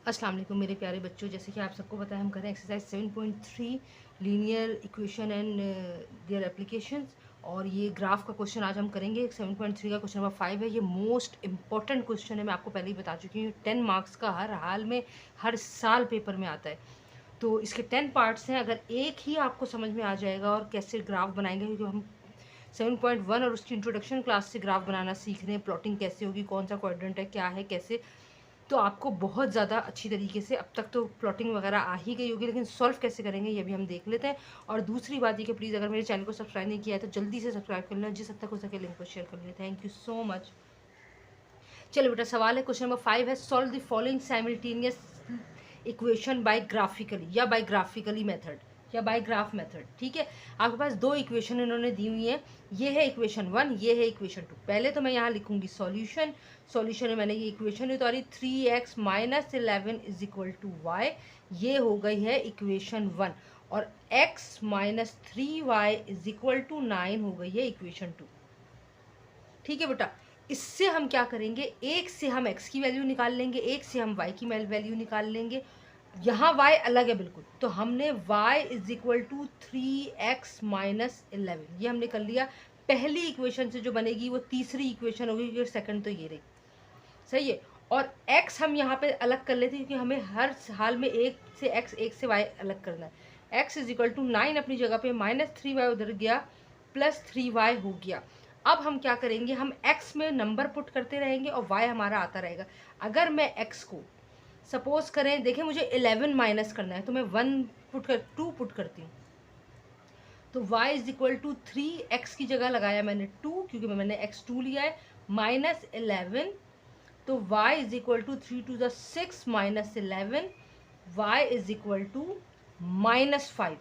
अस्सलाम वालेकुम मेरे प्यारे बच्चों। जैसे कि आप सबको पता है हम कर रहे हैं exercise 7.3 linear equation and their applications. और ये ग्राफ का क्वेश्चन आज हम करेंगे। 7.3 का क्वेश्चन नंबर 5 है। ये मोस्ट इंपॉर्टेंट क्वेश्चन है, मैं आपको पहले ही बता चुकी हूँ। 10 मार्क्स का हर हाल में हर साल पेपर में आता है। तो इसके 10 पार्ट्स हैं। अगर एक ही आपको समझ में आ जाएगा और कैसे ग्राफ बनाएंगे, क्योंकि हम 7.1 और उसकी इंट्रोडक्शन क्लास से ग्राफ बनाना सीख रहे हैं। प्लॉटिंग कैसे होगी, कौन सा क्वाड्रेंट है, क्या है, कैसे, तो आपको बहुत ज़्यादा अच्छी तरीके से, अब तक तो प्लॉटिंग वगैरह आ ही गई होगी, लेकिन सॉल्व कैसे करेंगे ये भी हम देख लेते हैं। और दूसरी बात ये कि प्लीज़ अगर मेरे चैनल को सब्सक्राइब नहीं किया है तो जल्दी से सब्सक्राइब कर लेना, जिस हद तक हो सके लिंक को शेयर कर लेना। Thank you so much. चलो बेटा, सवाल है क्वेश्चन नंबर 5 है, solve the following simultaneous equation by graphically या बाय ग्राफिकली मेथड या बाय ग्राफ मेथड। ठीक है, आपके पास दो इक्वेशन इन्होंने दी हुई है। ये है इक्वेशन 1, ये है इक्वेशन 2। पहले तो मैं यहाँ लिखूंगी सॉल्यूशन। सॉल्यूशन में मैंने ये इक्वेशन उतारी 3x minus 11 is equal to y. ये हो गई है इक्वेशन 1। और x minus 3y is equal to 9 हो गई है इक्वेशन 2। ठीक है बेटा, इससे हम क्या करेंगे, एक से हम x की वैल्यू निकाल लेंगे, एक से हम y की वैल्यू निकाल लेंगे। यहाँ y अलग है बिल्कुल, तो हमने y is equal to 3x minus 11 ये हमने कर लिया। पहली इक्वेशन से जो बनेगी वो तीसरी इक्वेशन होगी, क्योंकि सेकंड तो ये रही। सही है। और x हम यहाँ पे अलग कर लेते हैं, क्योंकि हमें हर हाल में एक से x, एक से y अलग करना है। x इज इक्वल टू 9 अपनी जगह पे, माइनस 3y उधर गया, प्लस 3y हो गया। अब हम क्या करेंगे, हम x में नंबर पुट करते रहेंगे और y हमारा आता रहेगा। अगर मैं x को सपोज करें, देखें मुझे 11 माइनस करना है, तो मैं 2 पुट करती हूँ। तो y is equal to 3x की जगह लगाया मैंने 2, क्योंकि मैंने x2 लिया है, माइनस 11। तो y is equal to 3 to the 6 minus 11, y is equal to minus 5।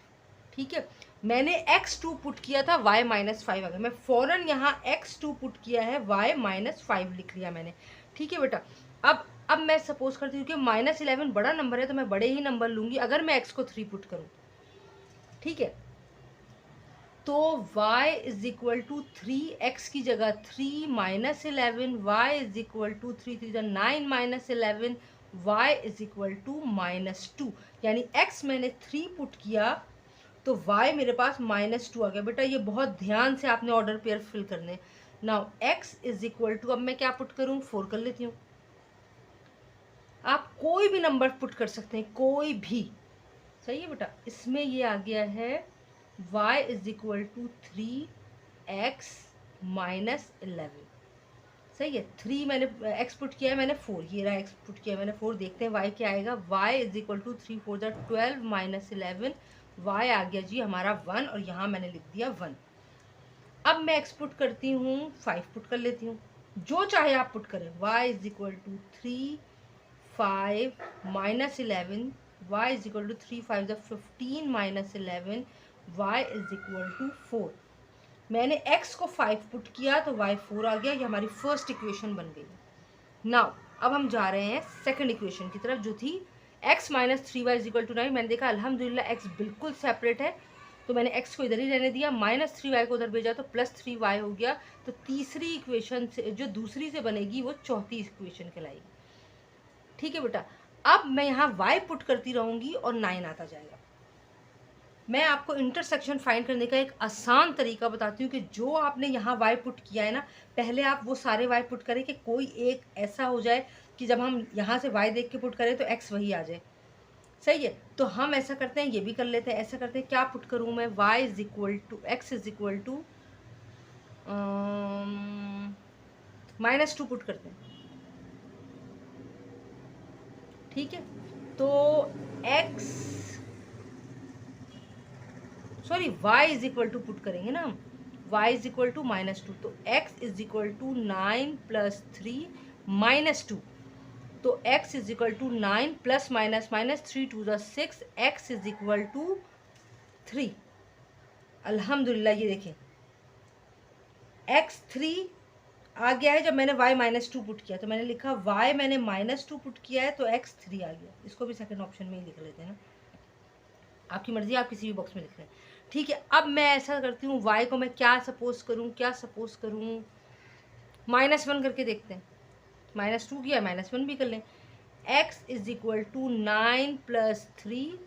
ठीक है, मैंने x2 पुट किया था, y माइनस 5 आ गया। मैं फ़ौरन यहाँ x2 पुट किया है, y माइनस 5 लिख लिया मैंने। ठीक है बेटा, अब मैं सपोज करती हूँ कि माइनस 11 बड़ा नंबर है, तो मैं बड़े ही नंबर लूँगी अगर मैं x को 3 पुट करूँ। ठीक है, तो y is equal to 3x की जगह 3 minus 11, y is equal to 3 minus 11, y is equal to minus 2। यानी x मैंने 3 पुट किया तो y मेरे पास माइनस 2 आ गया। बेटा ये बहुत ध्यान से आपने ऑर्डर पेयर फिल करने। Now x is equal to, अब मैं क्या पुट करूँ, 4 कर लेती हूँ। आप कोई भी नंबर पुट कर सकते हैं, कोई भी। सही है बेटा, इसमें ये आ गया है y is equal to 3x minus 11। सही है, 3 मैंने x पुट किया है, मैंने 4, ये रहा x पुट किया है मैंने 4। देखते हैं y क्या आएगा। y is equal to 3 4 12 minus 11, y आ गया जी हमारा 1, और यहाँ मैंने लिख दिया 1। अब मैं x पुट करती हूँ, 5 पुट कर लेती हूँ, जो चाहे आप पुट करें। y is equal to 3 5 minus 11, y is equal to 3 5 15 minus 11, y is equal to 4। मैंने x को 5 पुट किया तो y 4 आ गया। ये हमारी फर्स्ट इक्वेशन बन गई। नाउ अब हम जा रहे हैं सेकंड इक्वेशन की तरफ, जो थी x minus 3y is equal to 9। मैंने देखा अल्हम्दुलिल्लाह x बिल्कुल सेपरेट है, तो मैंने x को इधर ही रहने दिया, माइनस 3y को उधर भेजा तो प्लस 3y हो गया। तो तीसरी इक्वेशन से, जो दूसरी से बनेगी, वो चौथी इक्वेशन कहलाएगी। ठीक है बेटा, अब मैं यहाँ y पुट करती रहूँगी और 9 आता जाएगा। मैं आपको इंटरसेक्शन फाइंड करने का एक आसान तरीका बताती हूँ कि जो आपने यहाँ y पुट किया है ना, पहले आप वो सारे y पुट करें कि कोई एक ऐसा हो जाए कि जब हम यहाँ से y देख के पुट करें तो x वही आ जाए। सही है, तो हम ऐसा करते हैं, ये भी कर लेते हैं। ऐसा करते हैं, क्या पुट करूँ मैं, y is equal to x is equal to -2 put करते हैं। ठीक है, तो x sorry y is equal to put करेंगे ना हम, y इज इक्वल टू -2, तो x is equal to 9 plus 3 minus 2। तो x is equal to 9 plus minus minus 3 to the 6, x is equal to 3। अल्हम्दुलिल्लाह ये देखें x 3 आ गया है। जब मैंने y -2 पुट किया तो मैंने लिखा y मैंने -2 पुट किया है तो x 3 आ गया। इसको भी सेकंड ऑप्शन में ही लिख लेते हैं ना, आपकी मर्जी, आप किसी भी बॉक्स में लिख लें। ठीक है, अब मैं ऐसा करती हूँ, y को मैं क्या सपोज करूँ, -1 करके देखते हैं। -2 किया, -1 भी कर लें। x is equal to 9 plus 3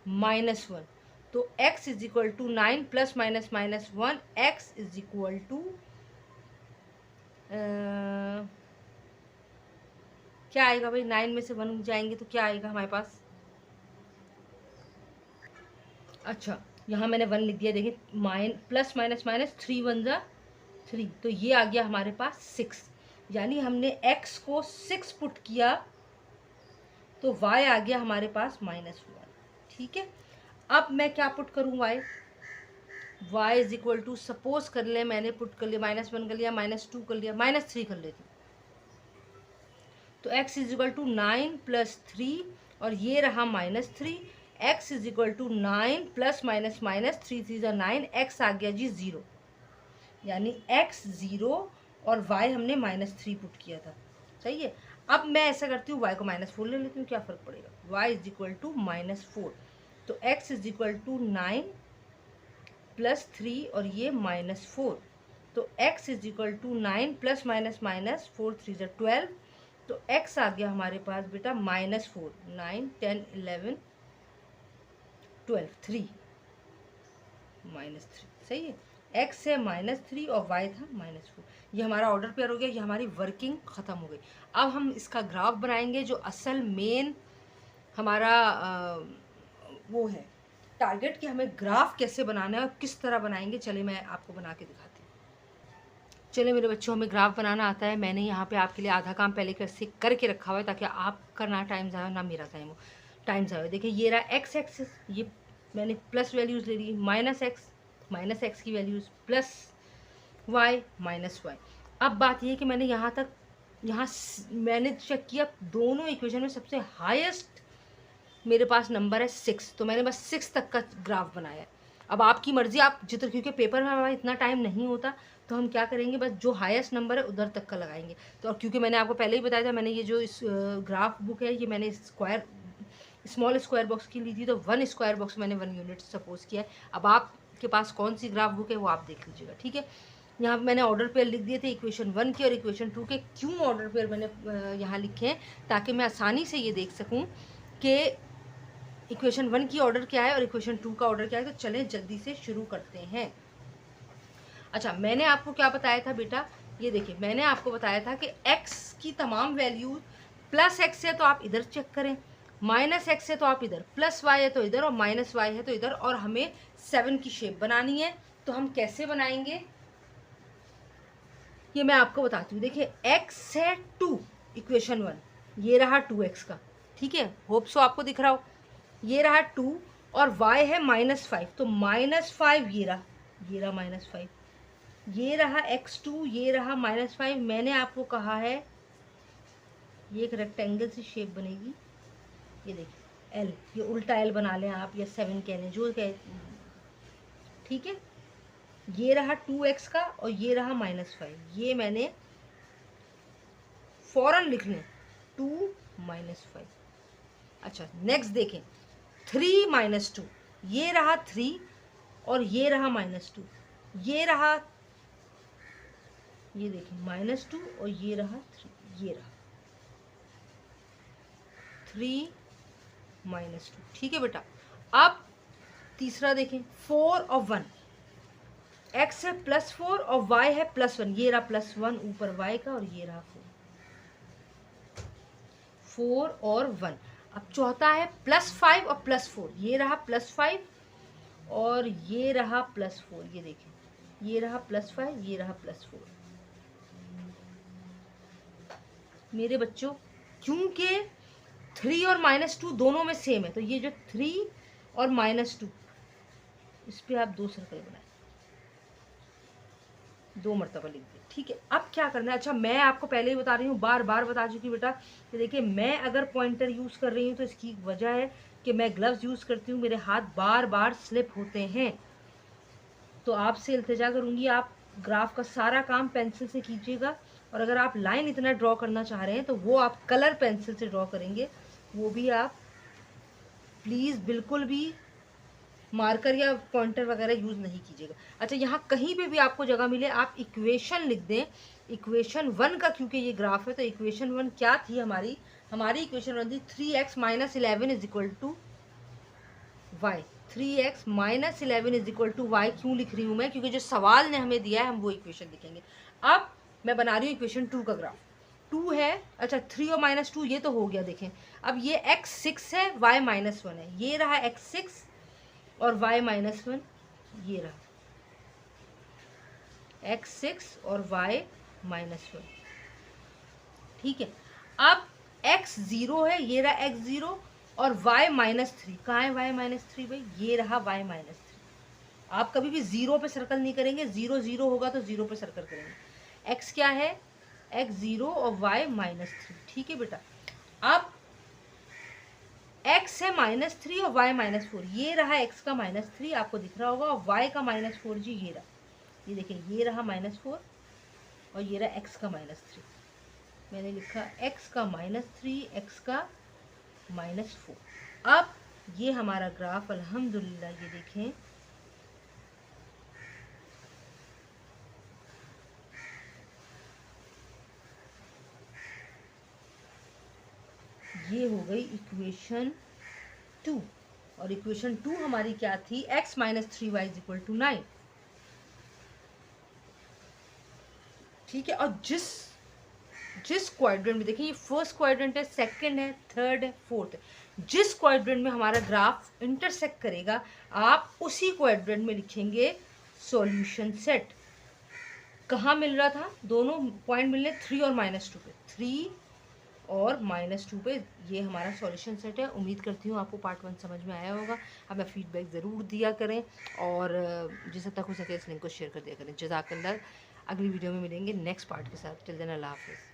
minus 1। तो x is equal to 9 plus minus minus 1, x is equal to क्या आएगा भाई, 9 में से 1 जाएंगे तो क्या आएगा हमारे पास। अच्छा यहाँ मैंने 1 लिख दिया, देखिए प्लस माइनस माइनस 3 1 जा 3, तो ये आ गया हमारे पास 6। यानी हमने x को 6 पुट किया तो y आ गया हमारे पास -1। ठीक है, अब मैं क्या पुट करूँ y is equal to, suppose कर ले मैंने पुट कर लिया -1 कर लिया, -2 कर लिया, -3 कर लेती हूँ। तो x is equal to 9 plus 3 और ये रहा -3, x is equal to 9 plus minus minus 3 3 जा 9, x आ गया जी 0। यानी x 0 और y हमने -3 पुट किया था। सही है, अब मैं ऐसा करती हूँ y को -4 ले लेती हूँ, क्या फ़र्क पड़ेगा। y इज इक्वल टू -4, तो x is equal to 9 plus 3 और ये -4, तो x is equal to 9 plus minus minus 4 3 जा 12, तो x आ गया हमारे पास बेटा -4, 9 10 11 12 3 -3। सही है, x है -3 और y था -4। ये हमारा ऑर्डर पेयर हो गया, ये हमारी वर्किंग ख़त्म हो गई। अब हम इसका ग्राफ बनाएंगे, जो असल मेन हमारा वो है टारगेट कि हमें ग्राफ कैसे बनाना है और किस तरह बनाएंगे। चलिए मैं आपको बना के दिखाती हूँ। चलिए मेरे बच्चों, हमें ग्राफ बनाना आता है। मैंने यहाँ पे आपके लिए आधा काम पहले से करके रखा हुआ है ताकि आपका ना टाइम ज़ाया ना मेरा टाइम ज़ाया। देखिए ये रहा एक्स एक्सिस, ये मैंने प्लस वैल्यूज़ ले ली, माइनस एक्स की values, plus y minus y. अब बात ये है कि मैंने यहाँ मैंने चेक किया दोनों इक्वेशन में सबसे हाईएस्ट मेरे पास नंबर है 6, तो मैंने बस 6 तक का ग्राफ बनाया है। अब आपकी मर्ज़ी, आप जितना, क्योंकि पेपर में हमारा इतना टाइम नहीं होता तो हम क्या करेंगे, बस जो हाईएस्ट नंबर है उधर तक का लगाएंगे। तो और क्योंकि मैंने आपको पहले ही बताया था, मैंने ये जो इस ग्राफ बुक है ये मैंने स्मॉल स्क्वायर बॉक्स की ली थी, तो 1 स्क्वायर बॉक्स मैंने 1 यूनिट सपोज किया है। अब आपके पास कौन सी ग्राफ बुक है वो आप देख लीजिएगा। ठीक है, यहाँ पर मैंने ऑर्डर पेयर लिख दिए थे इक्वेशन 1 के और इक्वेशन 2 के। क्यों ऑर्डर पेयर मैंने यहाँ लिखे हैं, ताकि मैं आसानी से ये देख सकूँ कि इक्वेशन 1 की ऑर्डर क्या है और इक्वेशन 2 का ऑर्डर क्या है। तो चलें जल्दी से शुरू करते हैं। अच्छा, मैंने आपको क्या बताया था बेटा, ये देखिए मैंने आपको बताया था कि x की तमाम वैल्यूज प्लस x है तो आप इधर चेक करें, माइनस x है तो आप इधर, प्लस y है तो इधर और माइनस y है तो इधर, और हमें 7 की शेप बनानी है। तो हम कैसे बनाएंगे ये मैं आपको बताती हूँ। देखिए x है 2, इक्वेशन 1, ये रहा 2x का। ठीक है, होप सो आपको दिख रहा हो। ये रहा 2 और y है -5, तो -5 ये रहा -5, ये रहा x2, ये रहा -5। मैंने आपको कहा है ये एक रेक्टेंगल सी शेप बनेगी, ये देखिए L, ये उल्टा L बना लें आप या 7 कह लें, जो कह। ठीक है, ये रहा 2x का और ये रहा -5, ये मैंने फौरन लिख लें 2 -5। अच्छा नेक्स्ट देखें 3 - 2, ये रहा 3 और ये रहा -2, ये रहा, ये देखिए -2 और ये रहा 3, ये रहा 3 - 2। ठीक है बेटा, अब तीसरा देखें 4 और 1, x है +4 और y है +1, ये रहा +1 ऊपर y का और ये रहा 4 और 1। अब चौथा है +5 और +4, ये रहा +5 और ये रहा +4, ये देखें ये रहा +5, ये रहा +4। मेरे बच्चों क्योंकि 3 और -2 दोनों में सेम है, तो ये जो 3 और -2 इस पर आप 2 सर्कल बनाए, 2 मरतबा लिख दें। ठीक है, अब क्या करना है। अच्छा मैं आपको पहले ही बता रही हूँ, बार बार बता चुकी बेटा कि देखिए मैं अगर पॉइंटर यूज़ कर रही हूँ तो इसकी वजह है कि मैं ग्लव्स यूज़ करती हूँ, मेरे हाथ बार बार स्लिप होते हैं। तो आपसे इल्तिजा करूँगी आप ग्राफ का सारा काम पेंसिल से कीजिएगा, और अगर आप लाइन इतना ड्रॉ करना चाह रहे हैं तो वो आप कलर पेंसिल से ड्रॉ करेंगे, वो भी आप प्लीज़ बिल्कुल भी मार्कर या पॉइंटर वगैरह यूज़ नहीं कीजिएगा। अच्छा यहाँ कहीं पे भी आपको जगह मिले आप इक्वेशन लिख दें, इक्वेशन 1 का क्योंकि ये ग्राफ है तो इक्वेशन 1 क्या थी हमारी इक्वेशन 1 थी 3x minus 11 is equal to y. 3x minus 11 is equal to y क्यों लिख रही हूँ मैं, क्योंकि जो सवाल ने हमें दिया है हम वो इक्वेशन लिखेंगे। अब मैं बना रही हूँ इक्वेशन 2 का ग्राफ। 2 है, अच्छा 3 और -2 ये तो हो गया। देखें अब ये x6 है, y -1 है, ये रहा x6 और y -1, ये रहा x6 और y -1, ठीक है। अब x 0 है, ये रहा x 0 और y -3, कहाँ है y -3 भाई, ये रहा y -3। आप कभी भी 0 पे सर्कल नहीं करेंगे, 0 0 होगा तो 0 पे सर्कल करेंगे। x क्या है, x 0 और y -3, ठीक है बेटा। अब x है -3 और y -4, ये रहा x का -3 आपको दिख रहा होगा, और y का -4 जी ये रहा, ये देखिए ये रहा -4 और ये रहा x का -3। मैंने लिखा x का -3, x का -4। अब ये हमारा ग्राफ अल्हम्दुलिल्लाह, ये देखें ये हो गई इक्वेशन 2, और इक्वेशन 2 हमारी क्या थी, x -3y = 9, ठीक है। और जिस क्वाड्रेंट में देखिए, ये फर्स्ट क्वाड्रेंट है, सेकंड है, थर्ड है, फोर्थ है, जिस क्वाड्रेंट में हमारा ग्राफ इंटरसेक्ट करेगा आप उसी क्वाड्रेंट में लिखेंगे सॉल्यूशन सेट। कहाँ मिल रहा था, दोनों पॉइंट मिलने 3 और -2 पे, 3 और -2 पे, ये हमारा सॉल्यूशन सेट है। उम्मीद करती हूँ आपको पार्ट 1 समझ में आया होगा। हमें फीडबैक ज़रूर दिया करें और जिस तक हो सके इस लिंक को शेयर कर दिया करें। जज़ाकल्लाह। अगली वीडियो में मिलेंगे नेक्स्ट पार्ट के साथ। टिल देन अल्लाह हाफ़िज़।